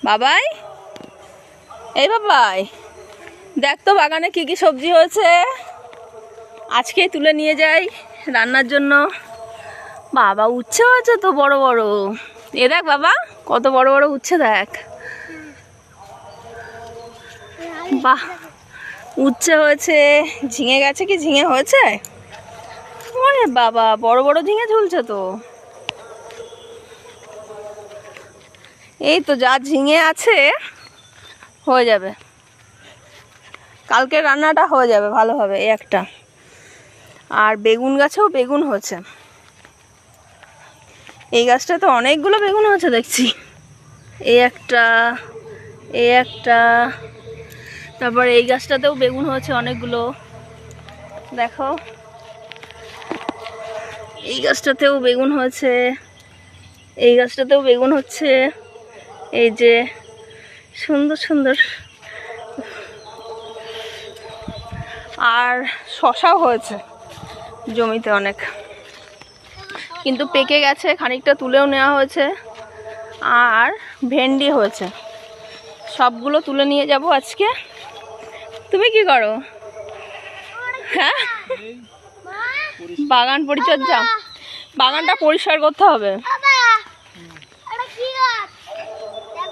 বাবাই, এই বাবাই, দেখ তো বাগানে কি কি সবজি হয়েছে, আজকেই তুলে নিয়ে যাই রান্নার জন্য। বাবা, উচ্ছে হয়েছে তো বড় বড়। এ দেখ বাবা, কত বড় বড় উচ্ছে দেখ। বাহ, উচ্ছে হয়েছে, ঝিঙে গেছে। কি ঝিঙে হয়েছে? ওরে বাবা, বড় বড় ঝিঙে ঝুলছে তো। এই তো যা ঝিঙে আছে হয়ে যাবে, কালকে রান্নাটা হয়ে যাবে ভালোভাবে। এই একটা, আর বেগুন গাছেও বেগুন হয়েছে। এই গাছটা তো অনেকগুলো বেগুন হয়েছে দেখছি। এই একটা, এই একটা, তারপর এই গাছটাতেও বেগুন হয়েছে অনেকগুলো। দেখো, এই গাছটাতেও বেগুন হয়েছে, এই গাছটাতেও বেগুন হচ্ছে। এই যে সুন্দর সুন্দর। আর শসাও হয়েছে জমিতে অনেক, কিন্তু পেকে গেছে, খানিকটা তুলেও নেওয়া হয়েছে। আর ভেন্ডি হয়েছে, সবগুলো তুলে নিয়ে যাব আজকে। তুমি কি করো? হ্যাঁ, বাগান পরিচর্যা, বাগানটা পরিষ্কার করতে হবে।